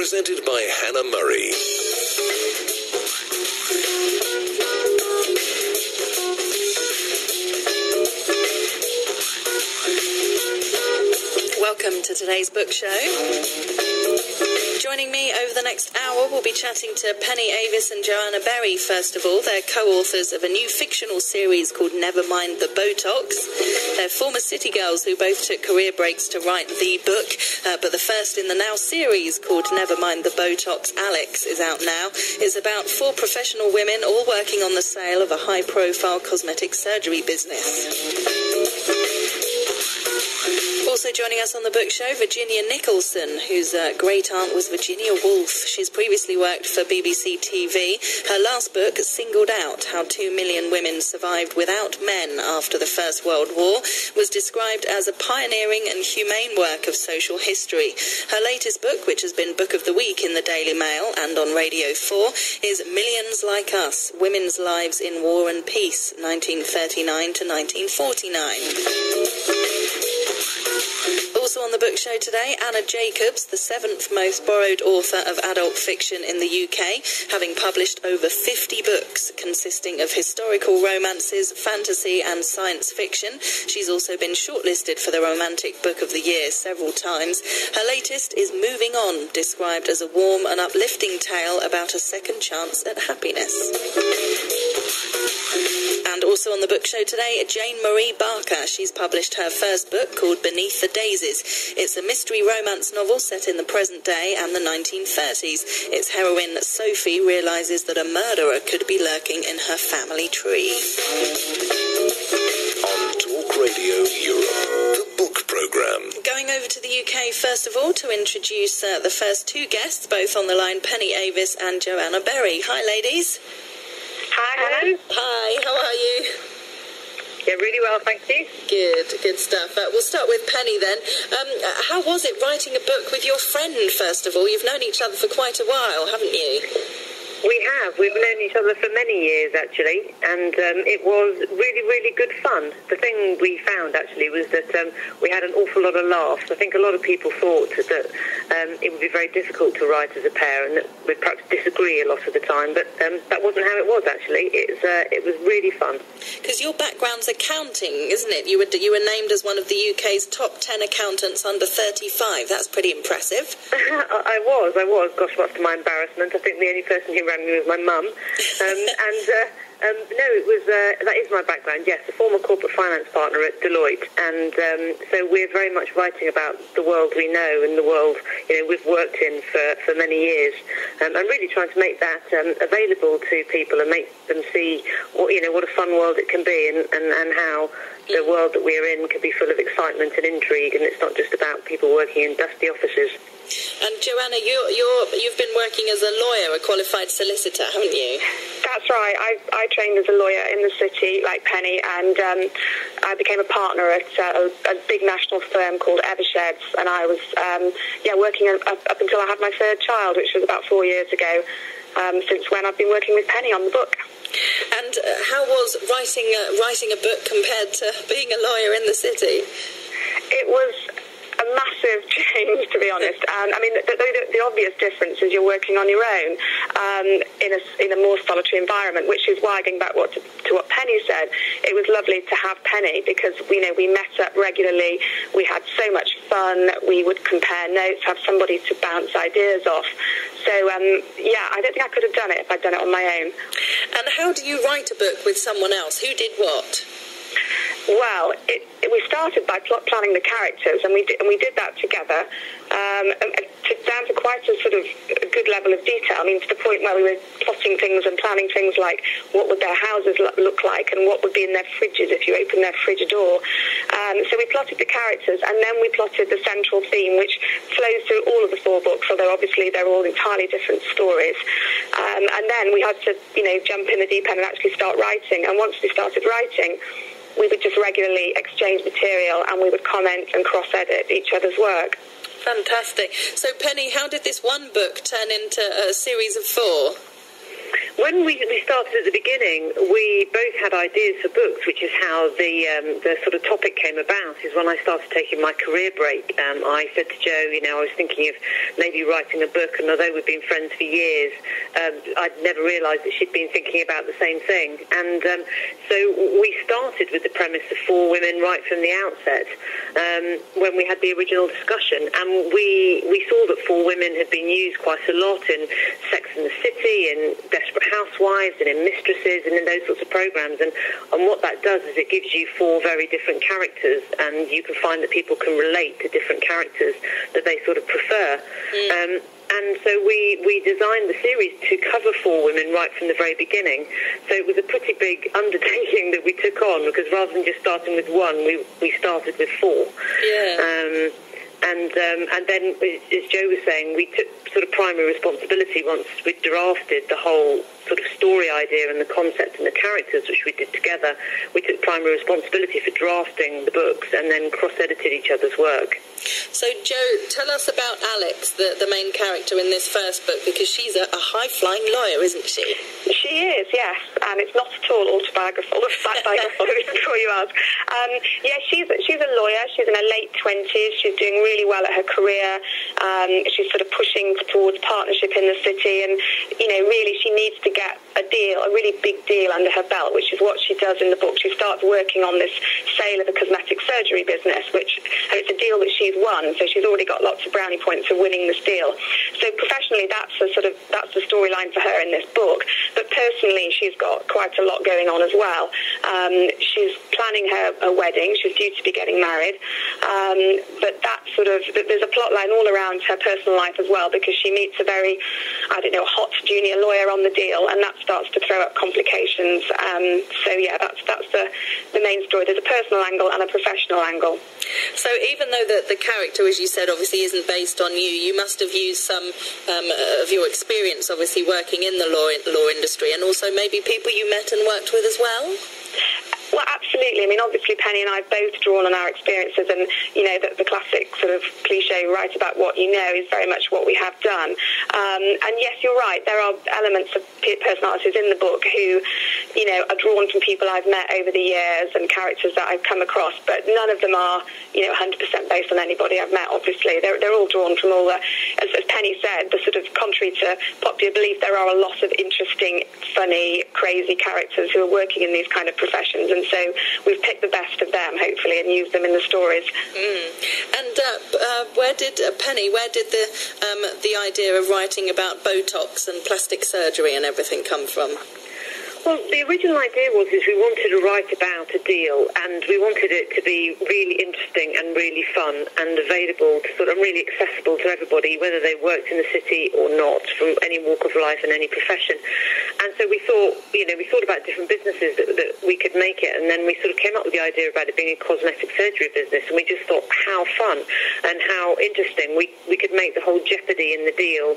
presented by Hannah Murray. Welcome to today's book show. Joining me over the next hour, we'll be chatting to Penny Avis and Joanna Berry. First of all, they're co-authors of a new fictional series called Never Mind the Botox. They're former city girls who both took career breaks to write the book, but the first in the now series, called Never Mind the Botox Alex, is out now. It's about 4 professional women all working on the sale of a high-profile cosmetic surgery business. Also joining us on the book show, Virginia Nicholson, whose great aunt was Virginia Woolf. She's previously worked for BBC TV. Her last book, Singled Out, How 2 Million Women Survived Without Men After the First World War, was described as a pioneering and humane work of social history. Her latest book, which has been Book of the Week in the Daily Mail and on Radio 4, is Millions Like Us, Women's Lives in War and Peace, 1939 to 1949. Also on the book show today, Anna Jacobs, the 7th most borrowed author of adult fiction in the UK, having published over 50 books consisting of historical romances, fantasy and science fiction. She's also been shortlisted for the Romantic Book of the Year several times. Her latest is Moving On, described as a warm and uplifting tale about a second chance at happiness. And also on the book show today, Jane Marie Barker. She's published her first book called Beneath the Daisies. It's a mystery romance novel set in the present day and the 1930s. Its heroine, Sophie, realises that a murderer could be lurking in her family tree. On Talk Radio Europe, the book programme. Going over to the UK first of all to introduce the first 2 guests, both on the line, Penny Avis and Joanna Berry. Hi, ladies. Hi. Hi, how are you? Yeah, really well, thank you. Good stuff. We'll start with Penny then. How was it writing a book with your friend, first of all? You've known each other for quite a while, haven't you? We have. We've known each other for many years, actually, and it was really, really good fun. The thing we found, actually, was that we had an awful lot of laughs. I think a lot of people thought that it would be very difficult to write as a pair and that we'd perhaps disagree a lot of the time, but that wasn't how it was, actually. It was really fun. Because your background's accounting, isn't it? You were named as one of the UK's top 10 accountants under 35. That's pretty impressive. I was. Gosh, much to my embarrassment. I think the only person who rang me was my mum. No, it was. That is my background. Yes, a former corporate finance partner at Deloitte, and so we're very much writing about the world we know and the world we've worked in for many years, and really trying to make that available to people and make them see what a fun world it can be, and how the world that we're in can be full of excitement and intrigue, and it's not just about people working in dusty offices. And Joanna, you've been working as a lawyer, a qualified solicitor, haven't you? That's right. I trained as a lawyer in the city, like Penny, and I became a partner at a big national firm called Eversheds, and I was working up until I had my 3rd child, which was about 4 years ago. Since when I've been working with Penny on the book. And how was writing a book compared to being a lawyer in the city? It was a massive change, to be honest. I mean, the obvious difference is you're working on your own in a more solitary environment, which is why, going back to what Penny said, it was lovely to have Penny because we met up regularly. We had so much fun. We would compare notes, have somebody to bounce ideas off. So, I don't think I could have done it if I'd done it on my own. And how do you write a book with someone else? Who did what? Well, we started by planning the characters, and we did that together, down to quite a sort of good level of detail. I mean, to the point where we were plotting things and planning things like what would their houses look like and what would be in their fridges if you open their fridge door. So we plotted the characters, and then we plotted the central theme, which flows through all of the 4 books, although obviously they're all entirely different stories. And then we had to, jump in the deep end and actually start writing. And once we started writing, we would just regularly exchange material, and we would comment and cross-edit each other's work. Fantastic. So, Penny, how did this one book turn into a series of 4? When we started at the beginning, we both had ideas for books, which is how the sort of topic came about, is when I started taking my career break. I said to Jo, I was thinking of maybe writing a book, and although we'd been friends for years, I'd never realised that she'd been thinking about the same thing. And so we started with the premise of 4 women right from the outset, when we had the original discussion. And we saw that 4 women had been used quite a lot in Sex and the City, in Desperate Housewives, and in Mistresses, and in those sorts of programmes. And what that does is it gives you 4 very different characters, and you can find that people can relate to different characters that they sort of prefer. And so we designed the series to cover 4 women right from the very beginning. So it was a pretty big undertaking that we took on, because rather than just starting with 1, we started with 4. Yeah. And then, as Jo was saying, we took sort of primary responsibility once we'd drafted the whole sort of story idea and the concept and the characters, which we did together. We took primary responsibility for drafting the books and then cross-edited each other's work. So, Jo, tell us about Alex, the main character in this first book, because she's a high-flying lawyer, isn't she? She is, yes, and it's not at all autobiographical before you ask. She's a lawyer. She's in her late 20s. She's doing really well at her career. She's sort of pushing towards partnership in the city, and, really she needs to get a really big deal under her belt, which is what she does in the book. She starts working on this sale of a cosmetic surgery business, and it's a deal that she's won, so she's already got lots of brownie points for winning this deal. So professionally, that's the storyline for her in this book. But personally, she's got quite a lot going on as well. She's planning her wedding. She's due to be getting married. But there's a plot line all around her personal life as well, because she meets a very, hot junior lawyer on the deal, and that starts to throw up complications. That's the main story. There's a personal angle and a professional angle. So even though the character, as you said, obviously isn't based on you must have used some of your experience, obviously, working in the law industry, and also maybe people you met and worked with as well? Well, absolutely. I mean, obviously, Penny and I have both drawn on our experiences, and, the classic sort of cliche, write about what you know, is very much what we have done. And yes, you're right. There are elements of personalities in the book who, are drawn from people I've met over the years and characters that I've come across, but none of them are, 100% based on anybody I've met, obviously. They're all drawn from all as Penny said, the sort of contrary to popular belief, there are a lot of interesting, funny, crazy characters who are working in these kind of professions, and so we've picked the best of them, hopefully, and used them in the stories. And where did the idea of writing about Botox and plastic surgery and everything come from? Well, the original idea was we wanted to write about a deal, and we wanted it to be really interesting and really fun and available to and really accessible to everybody, whether they worked in the city or not, from any walk of life and any profession. And so we thought, we thought about different businesses that we could make it, and then we sort of came up with the idea about it being a cosmetic surgery business, and we just thought how fun and how interesting we could make the whole jeopardy in the deal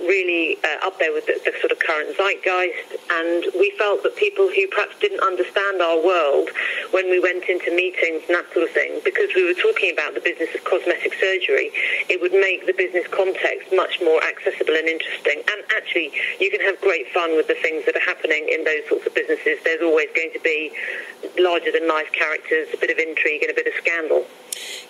really up there with the sort of current zeitgeist. And we felt that people who perhaps didn't understand our world when we went into meetings and that sort of thing, because we were talking about the business of cosmetic surgery, it would make the business context much more accessible and interesting. And actually, you can have great fun with the things that are happening in those sorts of businesses. There's always going to be larger-than-life characters, a bit of intrigue and a bit of scandal.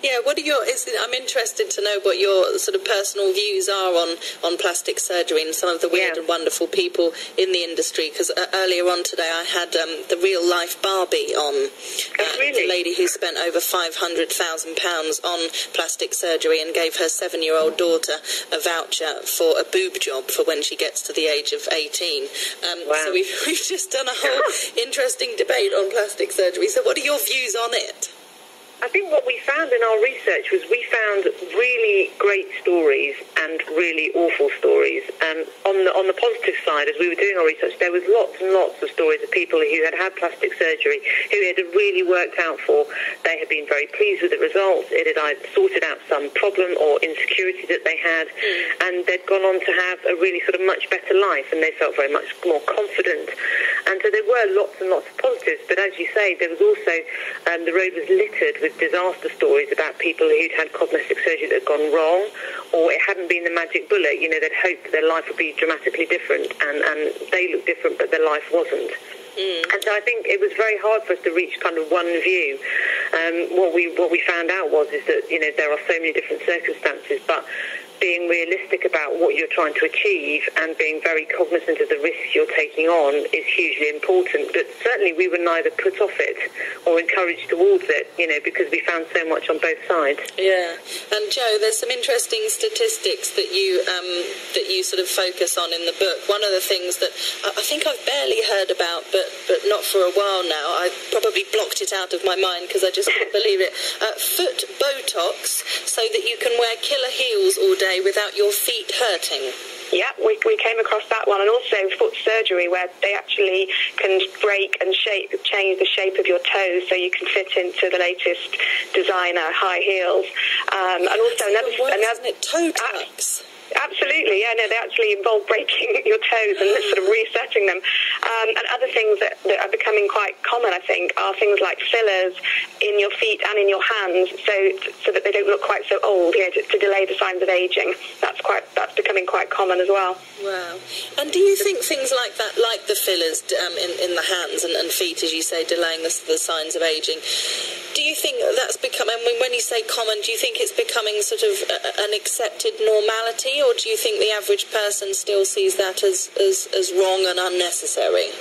Yeah, I'm interested to know what your sort of personal views are on plastic surgery and some of the weird and wonderful people in the industry, because earlier on today I had the real-life Barbie on, the lady who spent over £500,000 on plastic surgery and gave her 7-year-old daughter a voucher for a boob job for when she gets to the age of 18. So we've just done a whole interesting debate on plastic surgery. So what are your views on it? I think what we found in our research was we found really great stories and really awful stories. On the positive side, as we were doing our research, there was lots and lots of stories of people who had had plastic surgery, who it had really worked out for. They had been very pleased with the results. It had either sorted out some problem or insecurity that they had, and they'd gone on to have a really sort of much better life, and they felt very much more confident. And so there were lots and lots of positives, but as you say, there was also, the road was littered with disaster stories about people who'd had cosmetic surgery that had gone wrong, or it hadn't been the magic bullet. You know, they'd hoped that their life would be dramatically different, and they looked different, but their life wasn't. And so I think it was very hard for us to reach kind of one view. What we found out was that, you know, there are so many different circumstances, but being realistic about what you're trying to achieve and being very cognizant of the risks you're taking on is hugely important. But certainly we were neither put off it or encouraged towards it, you know, because we found so much on both sides. Yeah. And Joe, there's some interesting statistics that you sort of focus on in the book. One of the things that I think I've barely heard about, but not for a while now, I probably blocked it out of my mind because I just couldn't believe it. Foot Botox so that you can wear killer heels all day without your feet hurting. Yeah, we came across that one, and also foot surgery, where they actually can break and change the shape of your toes so you can fit into the latest designer high heels. And also isn't it? Toe taps. Absolutely, yeah, no, they actually involve breaking your toes and sort of resetting them. And other things that are becoming quite common, I think, are things like fillers in your feet and in your hands, so that they don't look quite so old, you know, to delay the signs of aging. That's becoming quite common as well. Wow. And do you think things like that, like the fillers in the hands and feet, as you say, delaying the signs of aging, do you think that's becoming, I mean, when you say common, do you think it's becoming sort of an accepted normality, or do you think the average person still sees that as wrong and unnecessary?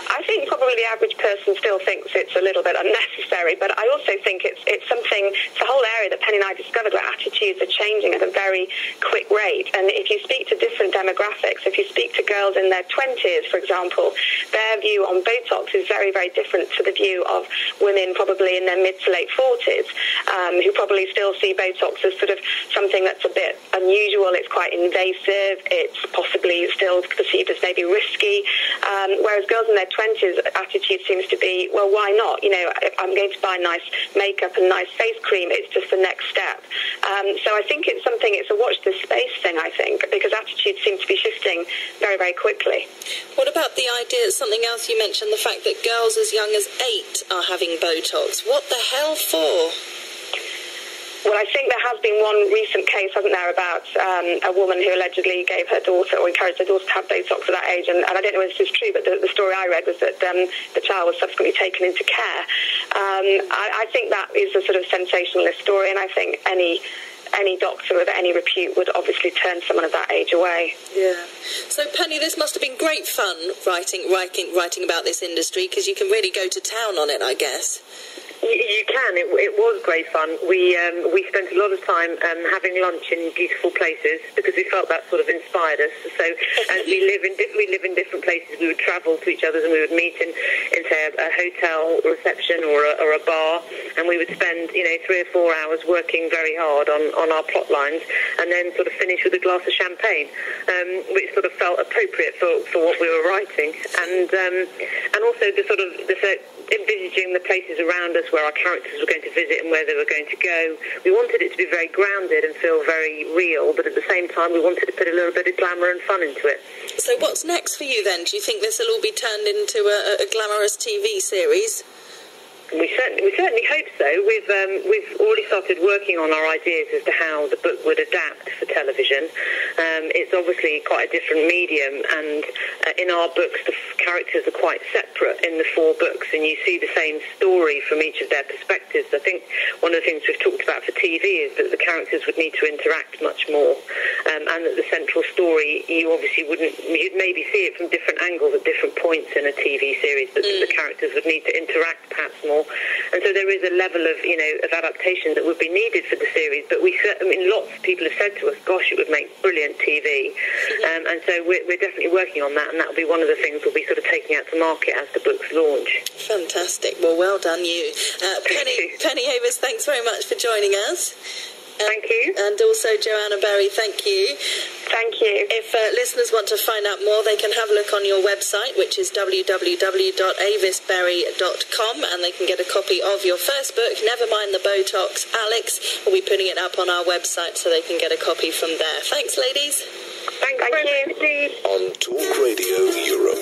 I think probably the average person still thinks it's a little bit unnecessary, but I also think it's a whole area that Penny and I discovered where attitudes are changing at a very quick rate. And if you speak to different demographics, if you speak to girls in their 20s, for example, their view on Botox is very, very different to the view of women probably in their mid to late 40s, who probably still see Botox as sort of something that's a bit unusual. It's quite invasive. It's possibly still perceived as maybe risky. Whereas girls in their 20s, attitude seems to be, well, why not? You know, if I'm going to buy nice makeup and nice face cream, it's just the next step. So I think it's a watch this space thing, I think, because attitudes seem to be shifting very, very quickly. What about the idea, something else you mentioned, the fact that girls as young as 8 are having Botox? What the hell for? Well, I think there has been one recent case, hasn't there, about a woman who allegedly gave her daughter or encouraged her daughter to have Botox at that age. And I don't know if this is true, but the story I read was that the child was subsequently taken into care. I think that is a sort of sensationalist story, and I think any doctor of any repute would obviously turn someone of that age away. Yeah. So, Penny, this must have been great fun writing about this industry, because you can really go to town on it, I guess. You can. It was great fun. We spent a lot of time having lunch in beautiful places because we felt that sort of inspired us. So as we live in different places, we would travel to each other's and we would meet in say a hotel reception or a bar, and we would spend 3 or 4 hours working very hard on our plot lines, and then sort of finish with a glass of champagne, which sort of felt appropriate for what we were writing, and also the envisaging the places around us where our characters were going to visit and where they were going to go. We wanted it to be very grounded and feel very real, but at the same time we wanted to put a little bit of glamour and fun into it. So what's next for you then? Do you think this will all be turned into a glamorous TV series? We certainly hope so. We've already started working on our ideas as to how the book would adapt for television. It's obviously quite a different medium, and in our books the characters are quite separate in the 4 books, and you see the same story from each of their perspectives. I think one of the things we've talked about for TV is that the characters would need to interact much more, and that the central story, you'd maybe see it from different angles at different points in a TV series, but the characters would need to interact perhaps more. And so there is a level of adaptation that would be needed for the series. But lots of people have said to us, "Gosh, it would make brilliant TV," and so we're definitely working on that, and that will be one of the things we'll be sort of taking out to market as the books launch. Fantastic. Well, well done, you. Penny Havers, thanks very much for joining us. Thank you. And also Joanna Berry, thank you. Thank you. If listeners want to find out more, they can have a look on your website, which is www.avisberry.com, and they can get a copy of your first book, Never Mind the Botox. Alex will be putting it up on our website so they can get a copy from there. Thanks, ladies. Thank you. On Talk Radio Europe.